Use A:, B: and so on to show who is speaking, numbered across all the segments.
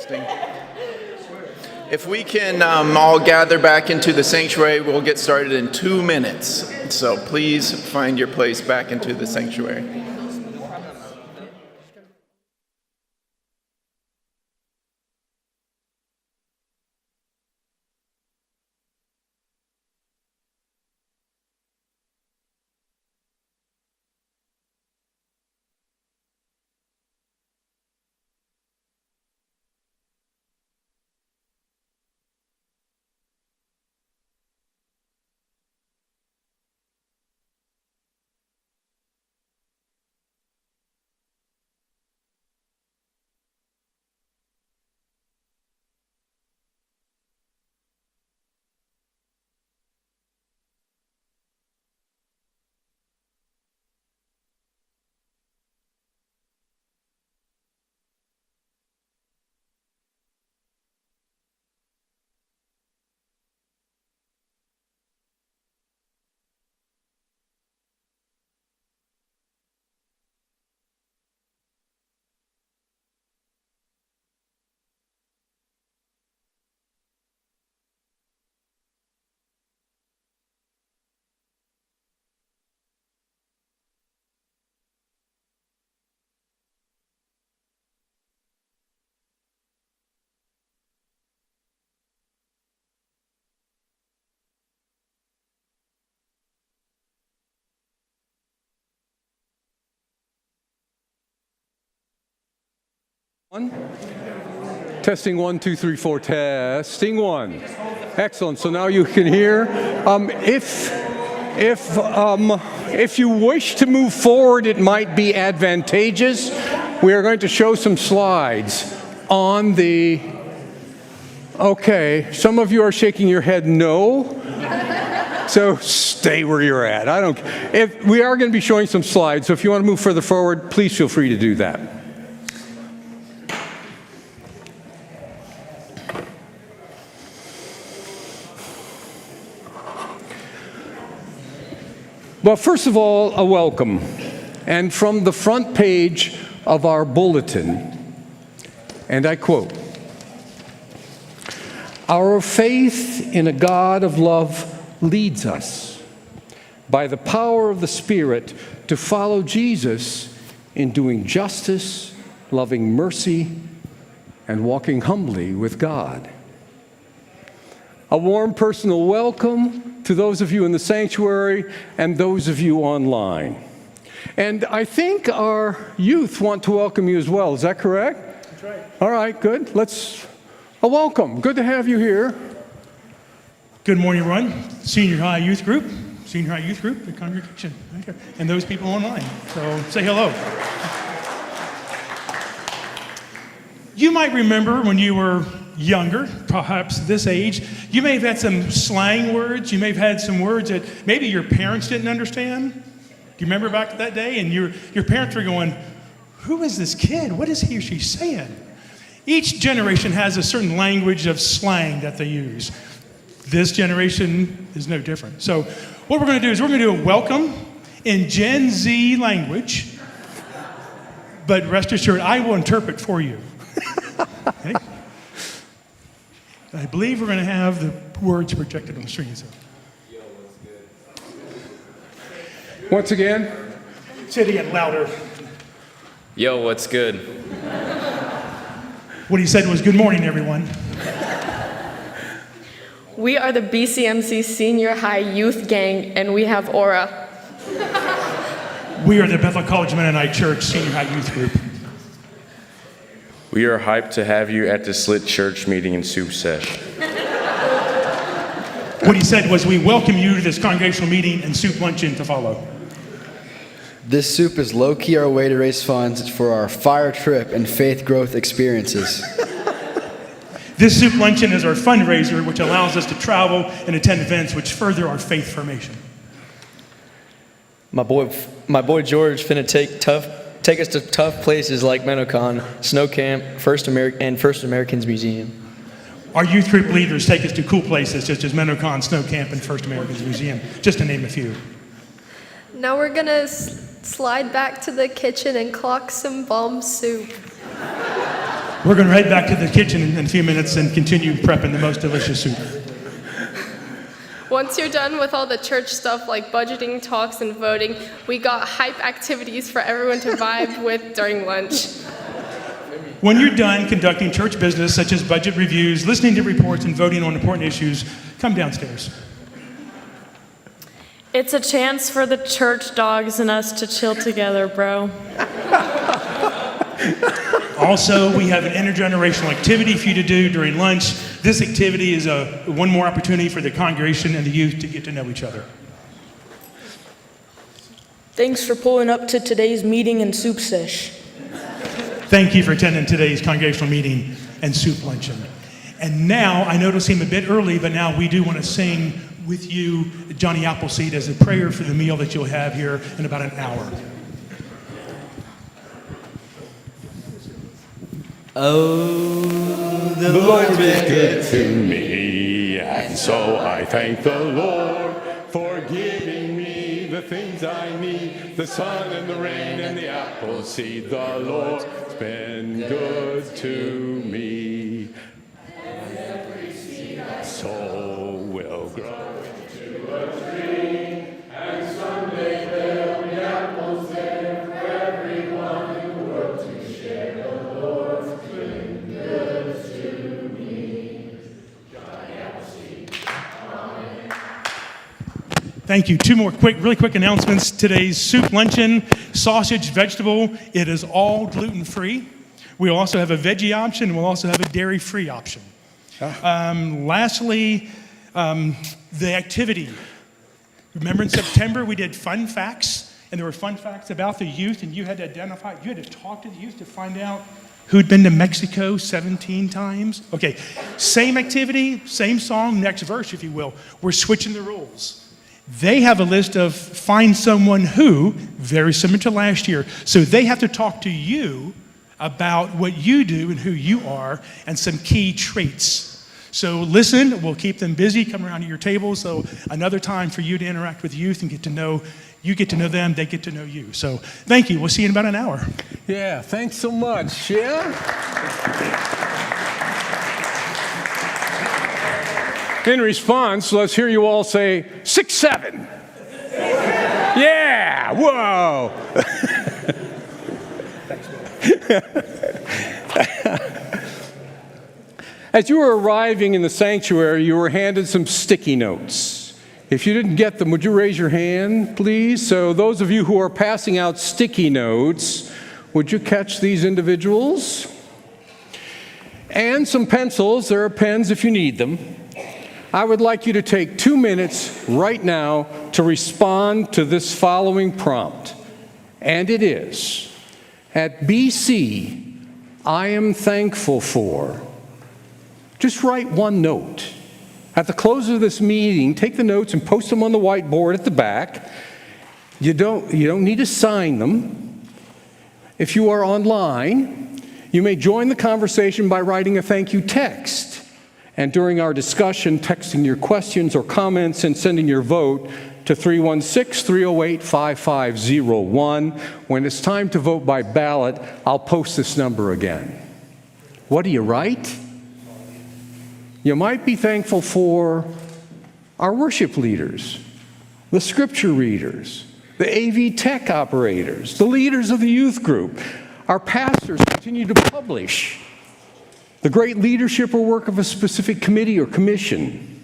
A: Testing. If we can all gather back into the sanctuary, we'll get started in 2 minutes. So please find your place back into the sanctuary.
B: Testing 1, 2, 3, 4. Testing 1. Excellent. So now you can hear. If you wish to move forward, it might be advantageous. We are going to show some slides on the. Okay, some of you are shaking your head no. So stay where you're at. I don't. If we are going to be showing some slides, so if you want to move further forward, please feel free to do that. Well, first of all, a welcome. And from the front page of our bulletin, and I quote, "Our faith in a God of love leads us by the power of the Spirit to follow Jesus in doing justice, loving mercy, and walking humbly with God." A warm personal welcome to those of you in the sanctuary and those of you online. And I think our youth want to welcome you as well. Is that correct? That's right. All right, good. A welcome. Good to have you here.
C: Good morning, everyone. Senior high youth group, the congregation, and those people online. So say hello. You might remember when you were younger, perhaps this age, you may have had some slang words. You may have had some words that maybe your parents didn't understand. Do you remember back to that day? And your parents were going, "Who is this kid? What is he or she saying?" Each generation has a certain language of slang that they use. This generation is no different. So what we're going to do is we're going to do a welcome in Gen Z language, but rest assured, I will interpret for you. Okay? I believe we're going to have the words projected on the screen. So.
D: Yo, what's good?
B: Once again.
C: Say it again, louder.
D: Yo, what's good?
C: What he said was, "Good morning, everyone."
E: We are the BCMC Senior High Youth Gang, and we have aura.
C: We are the Bethel College Mennonite Church Senior High Youth Group.
D: We are hyped to have you at the Slit Church meeting in Soup Sesh.
C: What he said was, "We welcome you to this congregational meeting and soup luncheon to follow."
F: This soup is low-key our way to raise funds for our fire trip and faith growth experiences.
C: This soup luncheon is our fundraiser, which allows us to travel and attend events which further our faith formation.
G: My boy George finna take us to tough places like Mennonite, Snow Camp, First Americans Museum.
C: Our youth group leaders take us to cool places such as Mennonite, Snow Camp, and First Americans Museum, just to name a few.
H: Now we're gonna slide back to the kitchen and clock some bomb soup.
C: We're going to head back to the kitchen in a few minutes and continue prepping the most delicious soup.
E: Once you're done with all the church stuff like budgeting, talks, and voting, we got hype activities for everyone to vibe with during lunch.
C: When you're done conducting church business such as budget reviews, listening to reports, and voting on important issues, come downstairs.
I: It's a chance for the church dogs and us to chill together, bro.
C: Also, we have an intergenerational activity for you to do during lunch. This activity is one more opportunity for the congregation and the youth to get to know each other.
G: Thanks for pulling up to today's meeting and soup sesh.
C: Thank you for attending today's congregational meeting and soup luncheon. And now, I know it'll seem a bit early, but now we do want to sing with you Johnny Appleseed as a prayer for the meal that you'll have here in about an hour.
J: Oh, the Lord's been good to me, and so I thank the Lord for giving me the things I need, the sun and the rain and the apple seed. The Lord's been good to me. And every seed I sow will grow into a tree, and someday there'll be apples there for everyone in the world to share. The Lord's been good to me. Johnny Appleseed. Amen.
C: Thank you. Two more really quick announcements. Today's soup luncheon, sausage, vegetable, it is all gluten-free. We'll also have a veggie option. We'll also have a dairy-free option. Lastly, the activity. Remember in September we did fun facts, and there were fun facts about the youth, and you had to identify, you had to talk to the youth to find out who'd been to Mexico 17 times. Okay, same activity, same song, next verse, if you will. We're switching the rules. They have a list of find someone who, very similar to last year. So they have to talk to you about what you do and who you are and some key traits. So listen, we'll keep them busy, come around to your table. So another time for you to interact with youth and get to know, you get to know them, they get to know you. So thank you. We'll see you in about an hour.
B: Yeah, thanks so much. Yeah? In response, let's hear you all say 6, 7. Yeah, whoa. As you were arriving in the sanctuary, you were handed some sticky notes. If you didn't get them, would you raise your hand, please? So those of you who are passing out sticky notes, would you catch these individuals? And some pencils. There are pens if you need them. I would like you to take 2 minutes right now to respond to this following prompt. And it is, at BC, I am thankful for. Just write one note. At the close of this meeting, take the notes and post them on the whiteboard at the back. You don't need to sign them. If you are online, you may join the conversation by writing a thank you text. And during our discussion, texting your questions or comments and sending your vote to 316-308-5501. When it's time to vote by ballot, I'll post this number again. What do you write? You might be thankful for our worship leaders, the scripture readers, the AV tech operators, the leaders of the youth group. Our pastors continue to publish the great leadership or work of a specific committee or commission.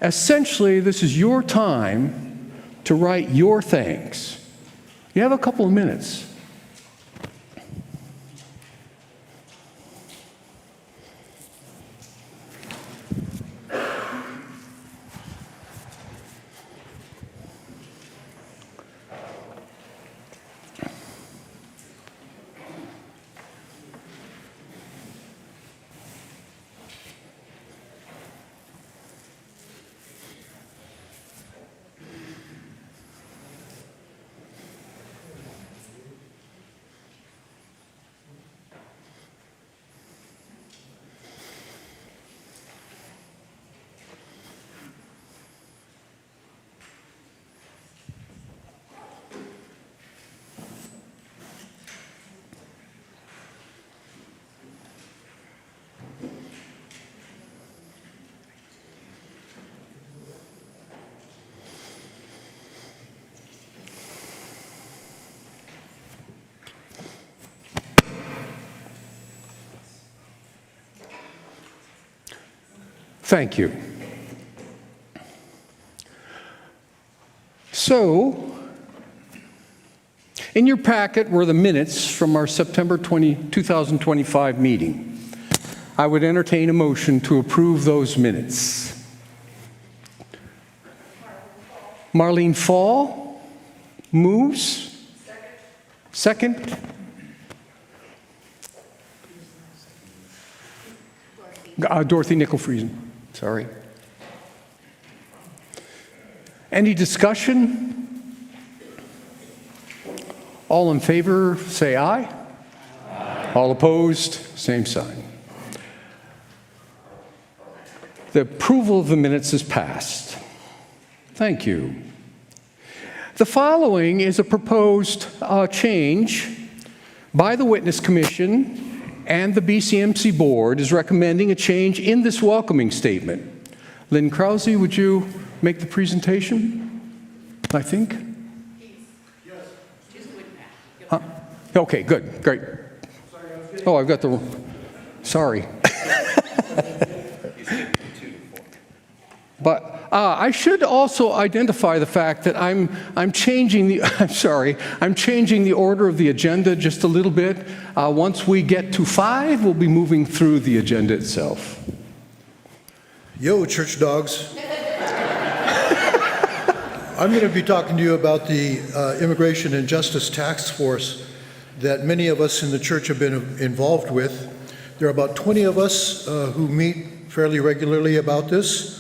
B: Essentially, this is your time to write your thanks. You have a couple of minutes. Thank you. So, in your packet were the minutes from our September 2025 meeting. I would entertain a motion to approve those minutes. Marlene Fall moves. Second. Dorothy Nickel-Friesen. Sorry. Any discussion? All in favor, say aye. Aye. All opposed, same sign. The approval of the minutes is passed. Thank you. The following is a proposed change by the Witness Commission, and the BCMC Board is recommending a change in this welcoming statement. Lynn Krause, would you make the presentation, I think?
K: Yes.
B: Huh? Okay, good, great. Oh, I've got the, sorry. But I should also identify the fact that I'm changing the I'm changing the order of the agenda just a little bit. Once we get to 5, we'll be moving through the agenda itself.
K: Yo, church dogs. I'm going to be talking to you about the Immigration and Justice Task Force that many of us in the church have been involved with. There are about 20 of us who meet fairly regularly about this.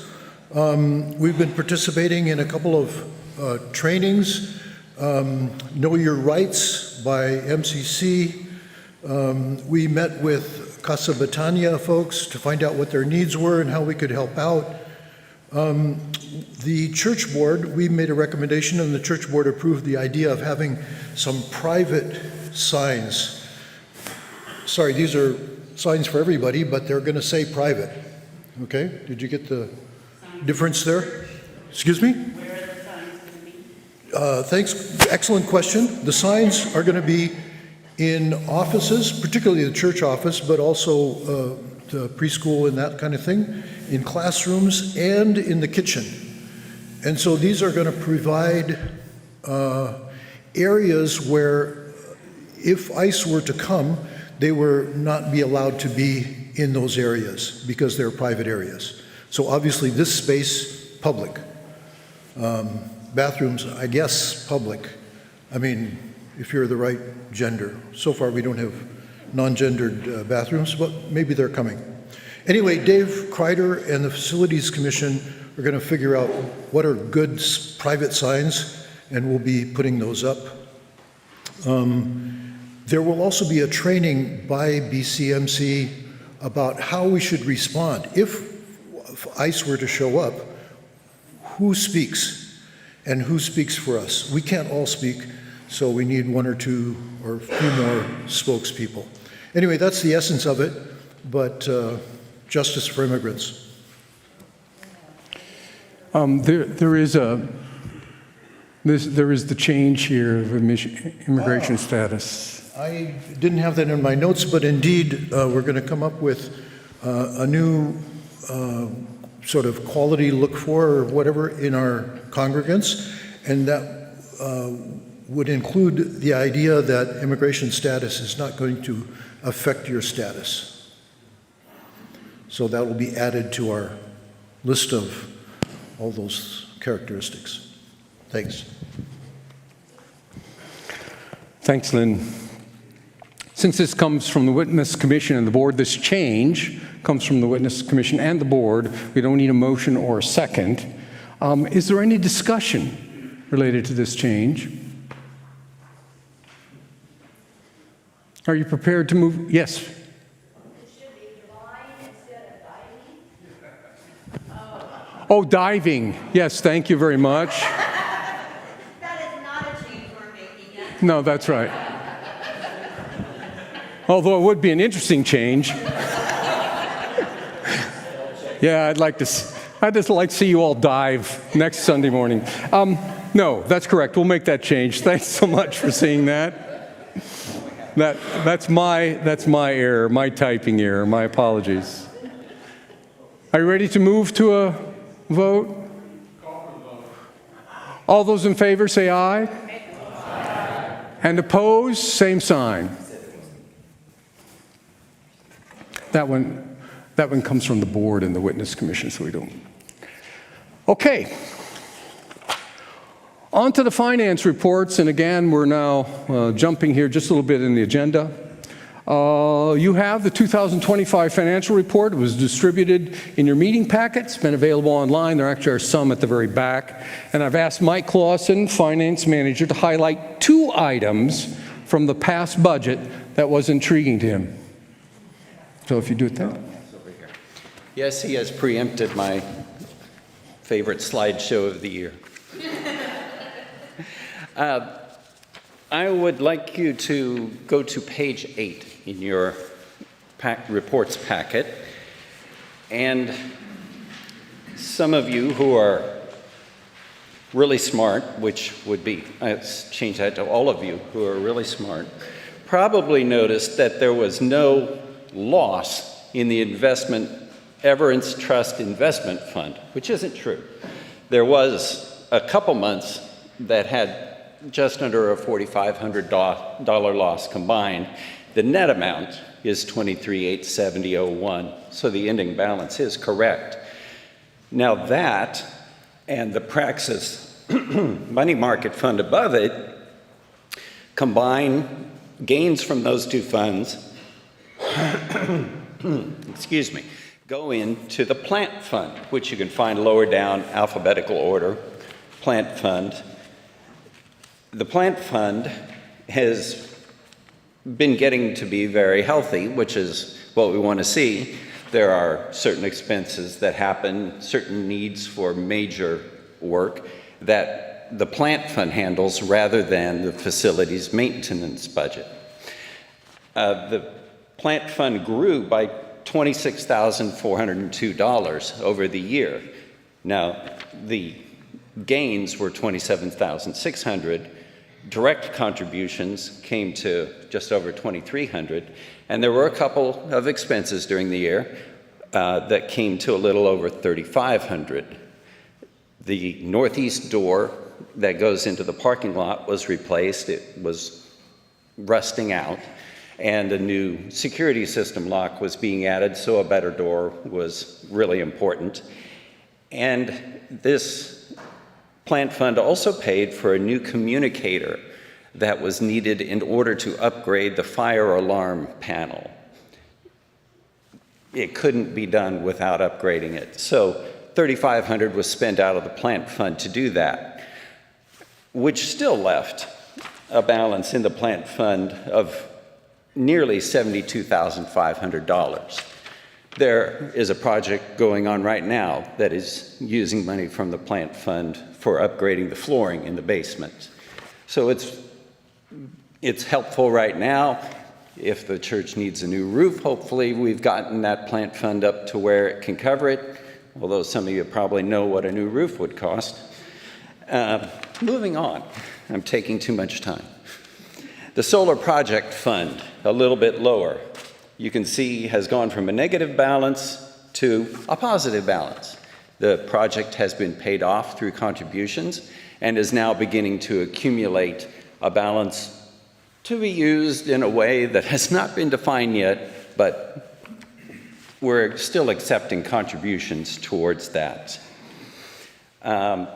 K: We've been participating in a couple of trainings, Know Your Rights by MCC. We met with Casa Betania folks to find out what their needs were and how we could help out. The church board, we made a recommendation and the church board approved the idea of having some private signs. Sorry, these are signs for everybody, but they're going to say private. Okay, did you get the difference there? Excuse me? Where are the signs going to be? Thanks. Excellent question. The signs are going to be in offices, particularly the church office, but also the preschool and that kind of thing, in classrooms and in the kitchen. And so these are going to provide areas where if ICE were to come, they would not be allowed to be in those areas because they're private areas. So obviously this space, public. Bathrooms, I guess, public. I mean, if you're the right gender. So far we don't have non-gendered bathrooms, but maybe they're coming. Anyway, Dave Kreider and the Facilities Commission are going to figure out what are good private signs, and we'll be putting those up. There will also be a training by BCMC about how we should respond. If ICE were to show up, who speaks and who speaks for us? We can't all speak, so we need one or two or a few more spokespeople. Anyway, that's the essence of it, but justice for immigrants.
B: There is the change here of immigration status.
K: I didn't have that in my notes, but indeed we're going to come up with a new sort of quality look for or whatever in our congregants, and that would include the idea that immigration status is not going to affect your status. So that will be added to our list of all those characteristics. Thanks.
B: Thanks, Lynn. Since this comes from the Witness Commission and the board, this change comes from the Witness Commission and the board, we don't need a motion or a second. Is there any discussion related to this change? Are you prepared to move? Yes.
L: It should be divine instead of diving.
B: Oh, diving. Yes, thank you very much.
L: That is not a change we're making yet.
B: No, that's right. Although it would be an interesting change. Yeah, I'd just like to see you all dive next Sunday morning. No, that's correct. We'll make that change. Thanks so much for seeing that. That's my error, my typing error. My apologies. Are you ready to move to a vote? All those in favor say aye. And opposed, same sign. That one comes from the board and the witness commission, so we don't. Okay. On to the finance reports, and again, we're now jumping here just a little bit in the agenda. You have the 2025 financial report. It was distributed in your meeting packet. It's been available online. There actually are some at the very back. And I've asked Mike Clausen, finance manager, to highlight 2 items from the past budget that was intriguing to him. So if you do it there.
M: Yes, he has preempted my favorite slideshow of the year. I would like you to go to page 8 in your reports packet. And some of you who are really smart, which would be, let's change that to all of you who are really smart, probably noticed that there was no loss in the Everence Trust Investment Fund, which isn't true. There was a couple months that had just under a $4,500 loss combined. The net amount is $23,870.01, so the ending balance is correct. Now that and the Praxis money market fund above it combine gains from those 2 funds excuse me, go into the plant fund, which you can find lower down, alphabetical order, plant fund. The plant fund has been getting to be very healthy, which is what we want to see. There are certain expenses that happen, certain needs for major work that the plant fund handles rather than the facilities maintenance budget. The plant fund grew by $26,402 over the year. Now, the gains were $27,600. Direct contributions came to just over $2,300, and there were a couple of expenses during the year that came to a little over $3,500. The northeast door that goes into the parking lot was replaced. It was rusting out, and a new security system lock was being added, so a better door was really important. And this plant fund also paid for a new communicator that was needed in order to upgrade the fire alarm panel. It couldn't be done without upgrading it. So $3,500 was spent out of the plant fund to do that, which still left a balance in the plant fund of nearly $72,500. There is a project going on right now that is using money from the plant fund for upgrading the flooring in the basement. So it's helpful right now. If the church needs a new roof, hopefully we've gotten that plant fund up to where it can cover it, although some of you probably know what a new roof would cost. Moving on, I'm taking too much time. The solar project fund, a little bit lower, you can see has gone from a negative balance to a positive balance. The project has been paid off through contributions and is now beginning to accumulate a balance to be used in a way that has not been defined yet, but we're still accepting contributions towards that. Now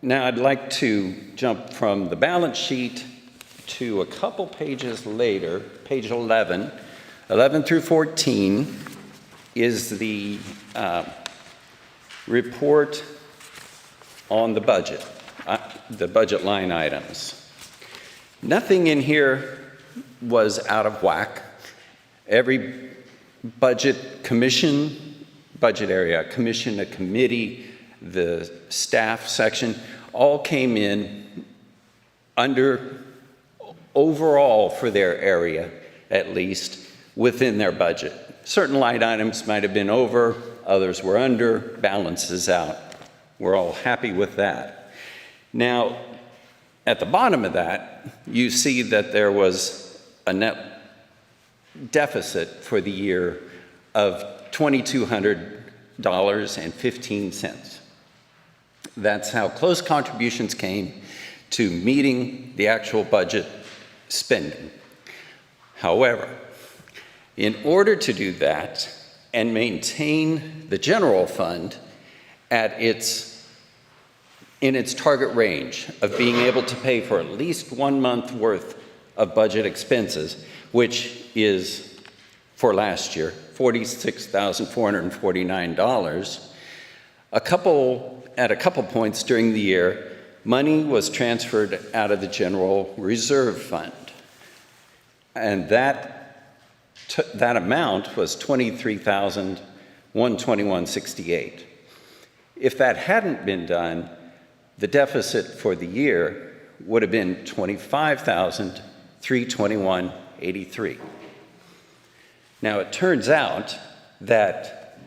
M: I'd like to jump from the balance sheet to a couple pages later, page 11. 11 through 14 is the report on the budget line items. Nothing in here was out of whack. Every budget area, commission, a committee, the staff section, all came in under overall for their area, at least, within their budget. Certain line items might have been over, others were under, balances out. We're all happy with that. Now, at the bottom of that, you see that there was a net deficit for the year of $2,200.15. That's how close contributions came to meeting the actual budget spending. However, in order to do that and maintain the general fund in its target range of being able to pay for at least 1 month worth of budget expenses, which is for last year, $46,449, at a couple points during the year, money was transferred out of the general reserve fund. And that amount was $23,121.68. If that hadn't been done, the deficit for the year would have been $25,321.83. Now, it turns out that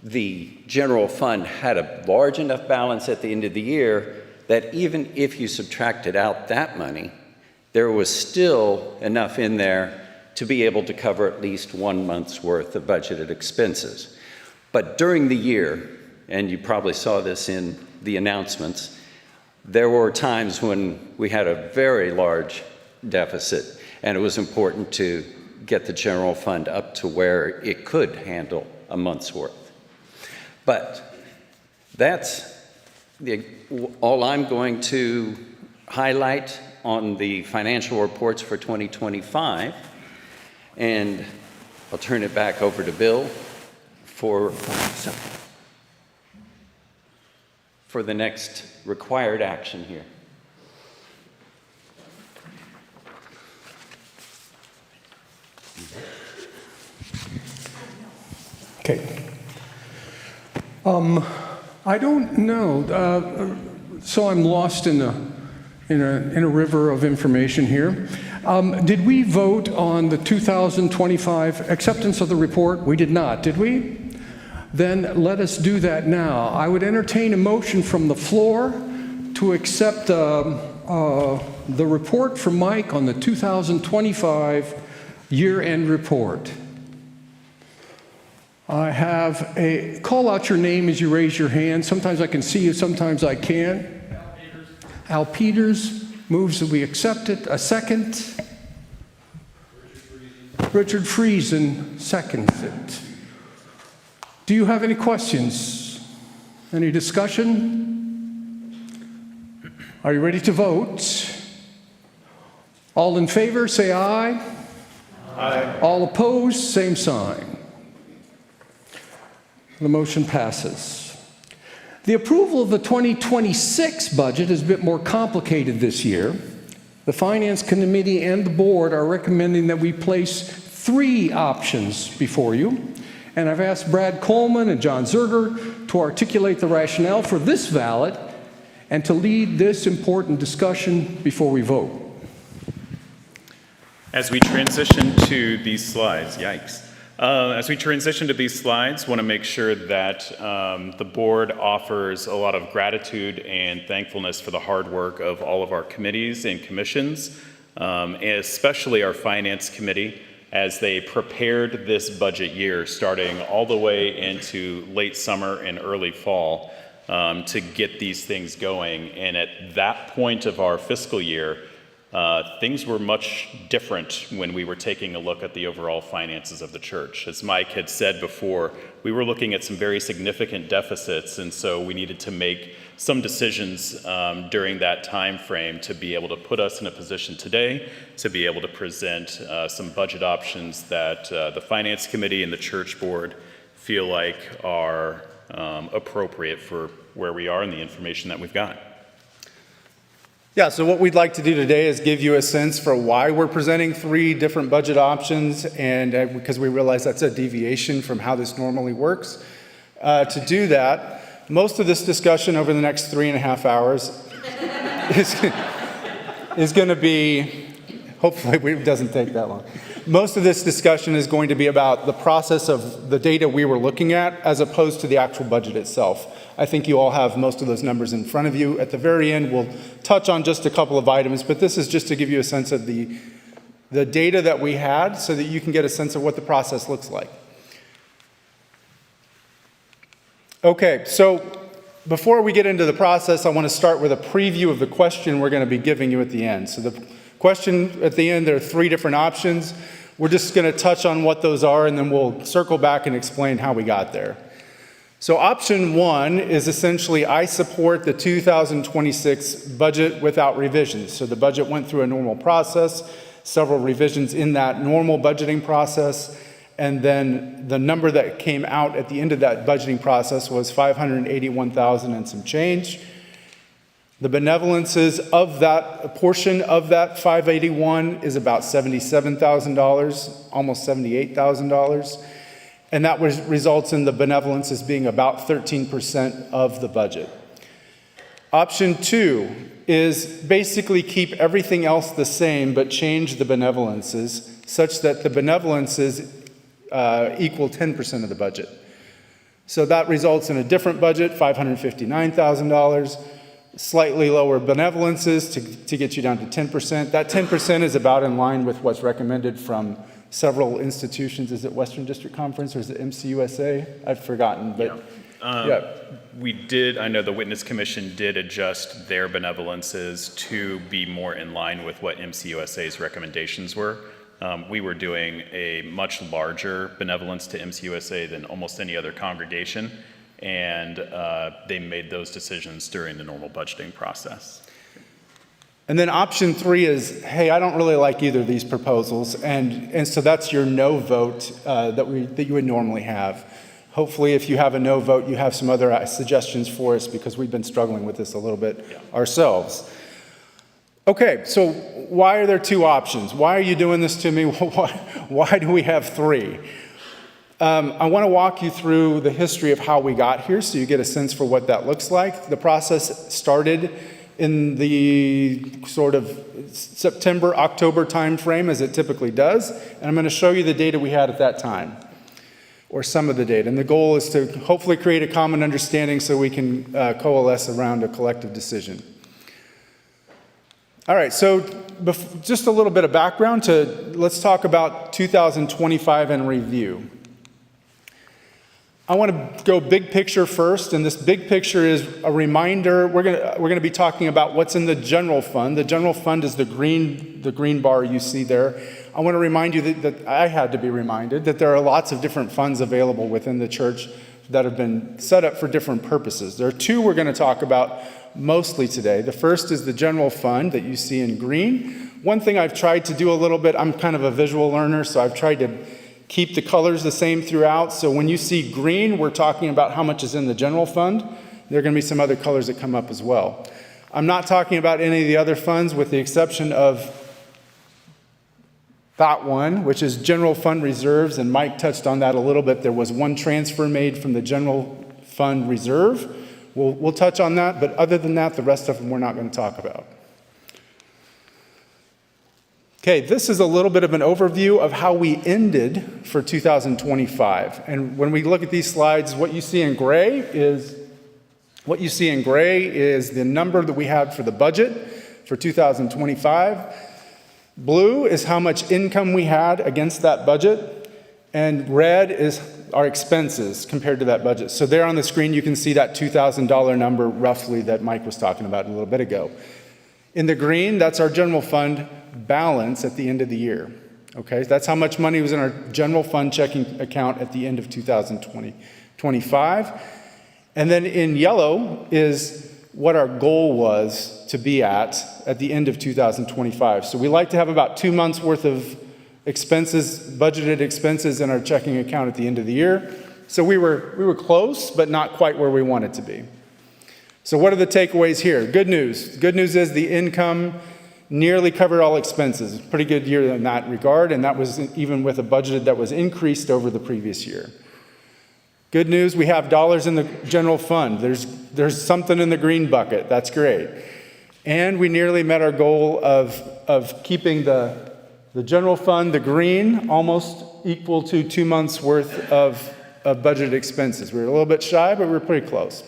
M: the general fund had a large enough balance at the end of the year that even if you subtracted out that money, there was still enough in there to be able to cover at least 1 month's worth of budgeted expenses. But during the year, and you probably saw this in the announcements, there were times when we had a very large deficit, and it was important to get the general fund up to where it could handle a month's worth. But that's all I'm going to highlight on the financial reports for 2025, and I'll turn it back over to Bill for the next required action here.
B: Okay. I don't know. So I'm lost in a river of information here. Did we vote on the 2025 acceptance of the report? We did not, did we? Then let us do that now. I would entertain a motion from the floor to accept the report from Mike on the 2025 year-end report. I have a, call out your name as you raise your hand. Sometimes I can see you, sometimes I can't. Al Peters moves that we accept it. A second. Richard Friesen seconds it. Do you have any questions? Any discussion? Are you ready to vote? All in favor, say aye. Aye. All opposed, same sign. The motion passes. The approval of the 2026 budget is a bit more complicated this year. The Finance Committee and the Board are recommending that we place 3 options before you. And I've asked Brad Coleman and John Zerger to articulate the rationale for this ballot and to lead this important discussion before we vote.
N: As we transition to these slides, as we transition to these slides, want to make sure that the board offers a lot of gratitude and thankfulness for the hard work of all of our committees and commissions, especially our Finance Committee, as they prepared this budget year, starting all the way into late summer and early fall, to get these things going. And at that point of our fiscal year, things were much different when we were taking a look at the overall finances of the church. As Mike had said before, we were looking at some very significant deficits, and so we needed to make some decisions during that time frame to be able to put us in a position today to be able to present some budget options that the Finance Committee and the Church Board feel like are appropriate for where we are and the information that we've got.
O: Yeah, so what we'd like to do today is give you a sense for why we're presenting 3 different budget options, and because we realize that's a deviation from how this normally works. To do that, most of this discussion over the next 3.5 hours is going to be, hopefully it doesn't take that long. Most of this discussion is going to be about the process of the data we were looking at as opposed to the actual budget itself. I think you all have most of those numbers in front of you. At the very end, we'll touch on just a couple of items, but this is just to give you a sense of the data that we had so that you can get a sense of what the process looks like. Okay, so before we get into the process, I want to start with a preview of the question we're going to be giving you at the end. So the question at the end, there are 3 different options. We're just going to touch on what those are, and then we'll circle back and explain how we got there. So option 1 is essentially, I support the 2026 budget without revisions. So the budget went through a normal process, several revisions in that normal budgeting process, and then the number that came out at the end of that budgeting process was $581,000 and some change. The benevolences of that, a portion of that 581 is about $77,000, almost $78,000. And that results in the benevolences being about 13% of the budget. Option 2 is basically keep everything else the same, but change the benevolences such that the benevolences equal 10% of the budget. So that results in a different budget, $559,000, slightly lower benevolences to get you down to 10%. That 10% is about in line with what's recommended from several institutions. Is it Western District Conference or is it MCUSA? I've forgotten, but
N: We did, I know the Witness Commission did adjust their benevolences to be more in line with what MCUSA's recommendations were. We were doing a much larger benevolence to MCUSA than almost any other congregation, and they made those decisions during the normal budgeting process.
O: And then option 3 is, hey, I don't really like either of these proposals, and so that's your no vote that you would normally have. Hopefully, if you have a no vote, you have some other suggestions for us because we've been struggling with this a little bit ourselves. Okay, so why are there 2 options? Why are you doing this to me? Why do we have 3? I want to walk you through the history of how we got here so you get a sense for what that looks like. The process started in the sort of September, October timeframe, as it typically does, and I'm going to show you the data we had at that time, or some of the data. And the goal is to hopefully create a common understanding so we can coalesce around a collective decision. All right, so just a little bit of background let's talk about 2025 in review. I want to go big picture first, and this big picture is a reminder. We're going to be talking about what's in the general fund. The general fund is the green bar you see there. I want to remind you that I had to be reminded that there are lots of different funds available within the church that have been set up for different purposes. There are 2 we're going to talk about mostly today. The first is the general fund that you see in green. One thing I've tried to do a little bit, I'm kind of a visual learner, so I've tried to keep the colors the same throughout. So when you see green, we're talking about how much is in the general fund. There are going to be some other colors that come up as well. I'm not talking about any of the other funds with the exception of that one, which is general fund reserves, and Mike touched on that a little bit. There was 1 transfer made from the general fund reserve. We'll touch on that, but other than that, the rest of them we're not going to talk about. Okay, this is a little bit of an overview of how we ended for 2025. And when we look at these slides, what you see in gray is the number that we had for the budget for 2025. Blue is how much income we had against that budget, and red is our expenses compared to that budget. So there on the screen you can see that $2,000 number roughly that Mike was talking about a little bit ago. In the green, that's our general fund balance at the end of the year. Okay, that's how much money was in our general fund checking account at the end of 2025. And then in yellow is what our goal was to be at the end of 2025. So we like to have about 2 months worth of expenses, budgeted expenses in our checking account at the end of the year. So we were close, but not quite where we wanted to be. So what are the takeaways here? Good news. Good news is the income nearly covered all expenses. Pretty good year in that regard, and that was even with a budget that was increased over the previous year. Good news, we have dollars in the general fund. There's something in the green bucket. That's great. And we nearly met our goal of keeping the general fund, the green, almost equal to 2 months worth of budgeted expenses. We were a little bit shy, but we were pretty close.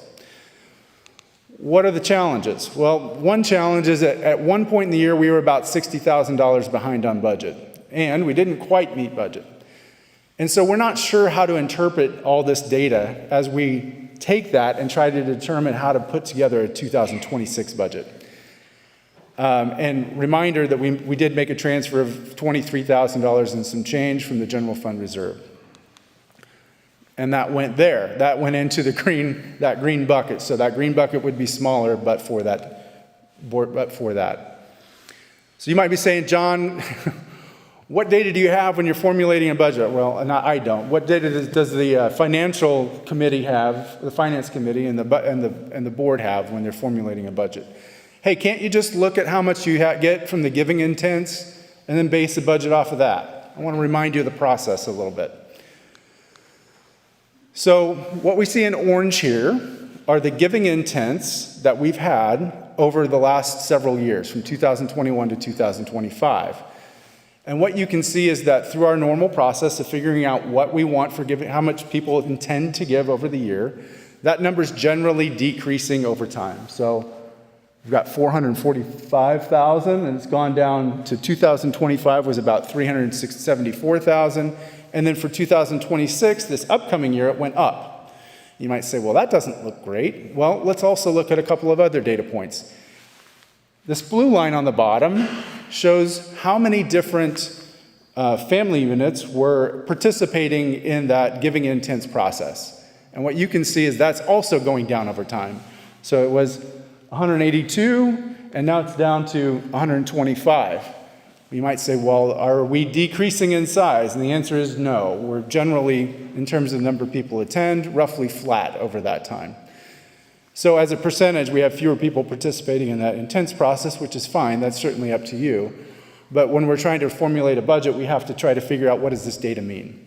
O: What are the challenges? Well, one challenge is that at one point in the year, we were about $60,000 behind on budget, and we didn't quite meet budget. And so we're not sure how to interpret all this data as we take that and try to determine how to put together a 2026 budget. And reminder that we did make a transfer of $23,000 and some change from the general fund reserve. And that went there. That went into that green bucket. So that green bucket would be smaller, but for that. So you might be saying, John, what data do you have when you're formulating a budget? Well, I don't. What data does the financial committee have, the finance committee and the board have when they're formulating a budget? Hey, can't you just look at how much you get from the giving intents and then base the budget off of that? I want to remind you of the process a little bit. So what we see in orange here are the giving intents that we've had over the last several years, from 2021 to 2025. And what you can see is that through our normal process of figuring out what we want for giving, how much people intend to give over the year, that number is generally decreasing over time. So we've got 445,000, and it's gone down to 2025 was about 374,000. And then for 2026, this upcoming year, it went up. You might say, well, that doesn't look great. Well, let's also look at a couple of other data points. This blue line on the bottom shows how many different family units were participating in that giving intents process. And what you can see is that's also going down over time. So it was 182, and now it's down to 125. You might say, well, are we decreasing in size? And the answer is no. We're generally, in terms of the number of people attend, roughly flat over that time. So as a percentage, we have fewer people participating in that intense process, which is fine. That's certainly up to you. But when we're trying to formulate a budget, we have to try to figure out what does this data mean.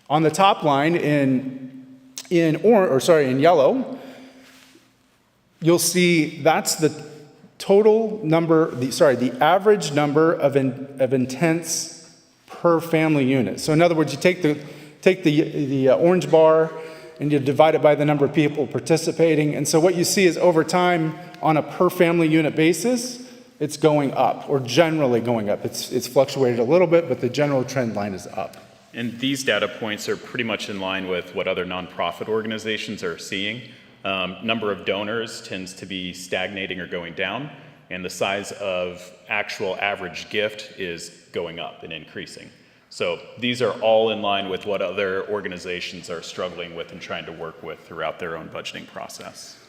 O: On the top line in yellow, you'll see that's the total number, the average number of intents per family unit. So in other words, you take the orange bar and you divide it by the number of people participating. And so what you see is over time, on a per family unit basis, it's going up, or generally going up. It's fluctuated a little bit, but the general trend line is up.
N: And these data points are pretty much in line with what other nonprofit organizations are seeing. Number of donors tends to be stagnating or going down, and the size of actual average gift is going up and increasing. So these are all in line with what other organizations are struggling with and trying to work with throughout their own budgeting process.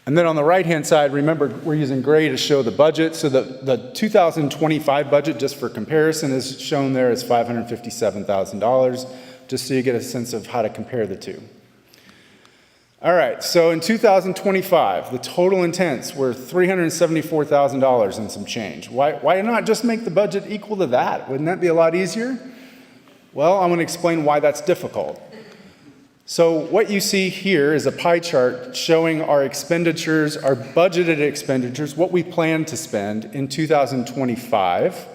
O: And then on the right-hand side, remember, we're using gray to show the budget. So the 2025 budget, just for comparison, is shown there as $557,000, just so you get a sense of how to compare the two. All right, so in 2025, the total intents were $374,000 and some change. Why not just make the budget equal to that? Wouldn't that be a lot easier? Well, I'm going to explain why that's difficult. So what you see here is a pie chart showing our expenditures, our budgeted expenditures, what we plan to spend in 2025.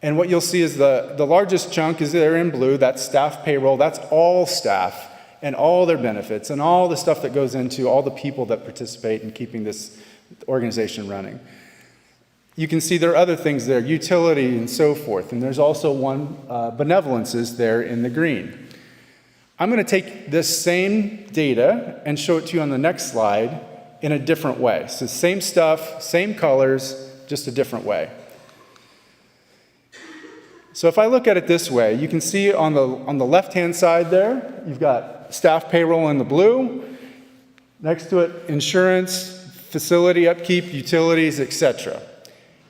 O: And what you'll see is the largest chunk is there in blue, that's staff payroll, that's all staff and all their benefits and all the stuff that goes into all the people that participate in keeping this organization running. You can see there are other things there, utility and so forth, and there's also one, benevolences there in the green. I'm going to take this same data and show it to you on the next slide in a different way. So same stuff, same colors, just a different way. So if I look at it this way, you can see on the left-hand side there, you've got staff payroll in the blue. Next to it, insurance, facility upkeep, utilities, etc.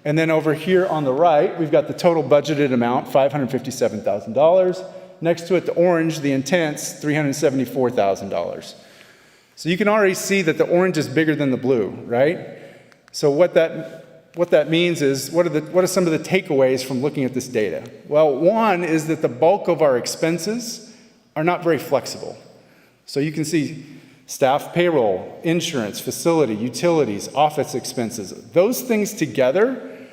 O: And then over here on the right, we've got the total budgeted amount, $557,000. Next to it, the orange, the intents, $374,000. So you can already see that the orange is bigger than the blue, right? So what that means is, what are some of the takeaways from looking at this data? Well, one is that the bulk of our expenses are not very flexible. So you can see staff payroll, insurance, facility, utilities, office expenses. Those things together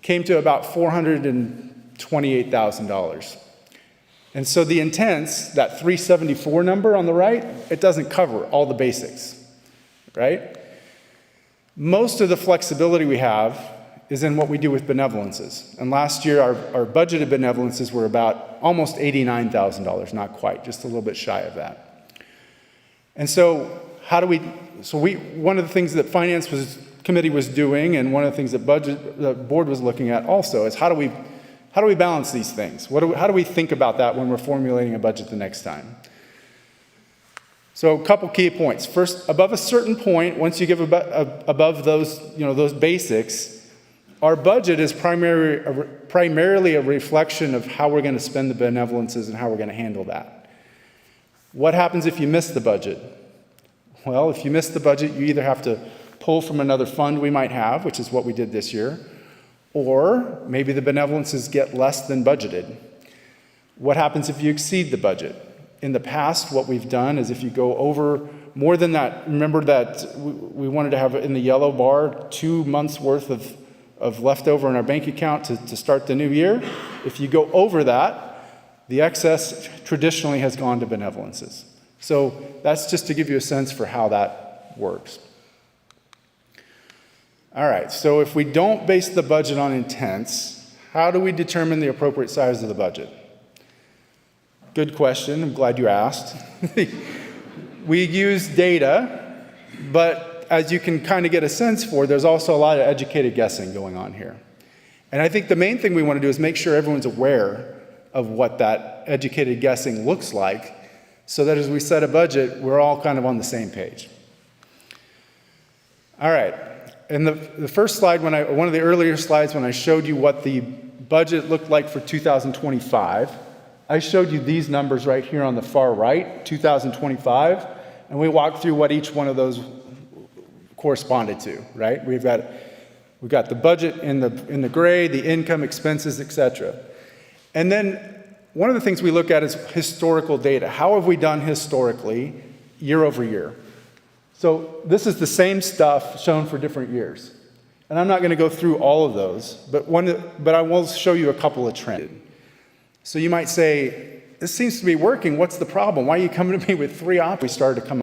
O: came to about $428,000. And so the intents, that 374 number on the right, it doesn't cover all the basics, right? Most of the flexibility we have is in what we do with benevolences. And last year, our budgeted benevolences were about almost $89,000, not quite, just a little bit shy of that. And so one of the things that Finance Committee was doing, and one of the things that the board was looking at also, is how do we balance these things? How do we think about that when we're formulating a budget the next time? So a couple key points. First, above a certain point, once you give above those basics, our budget is primarily a reflection of how we're going to spend the benevolences and how we're going to handle that. What happens if you miss the budget? Well, if you miss the budget, you either have to pull from another fund we might have, which is what we did this year, or maybe the benevolences get less than budgeted. What happens if you exceed the budget? In the past, what we've done is if you go over more than that, remember that we wanted to have in the yellow bar 2 months worth of leftover in our bank account to start the new year. If you go over that, the excess traditionally has gone to benevolences. So that's just to give you a sense for how that works. All right, so if we don't base the budget on intents, how do we determine the appropriate size of the budget? Good question. I'm glad you asked. We use data, but as you can kind of get a sense for, there's also a lot of educated guessing going on here. And I think the main thing we want to do is make sure everyone's aware of what that educated guessing looks like, so that as we set a budget, we're all kind of on the same page. All right. In the first slide, one of the earlier slides when I showed you what the budget looked like for 2025, I showed you these numbers right here on the far right, 2025, and we walked through what each one of those corresponded to, right? We've got the budget in the gray, the income, expenses, etc. And then one of the things we look at is historical data. How have we done historically, year over year? So this is the same stuff shown for different years. And I'm not going to go through all of those, but I will show you a couple of trends. So you might say, this seems to be working. What's the problem? Why are you coming to me with 3 options? We started to come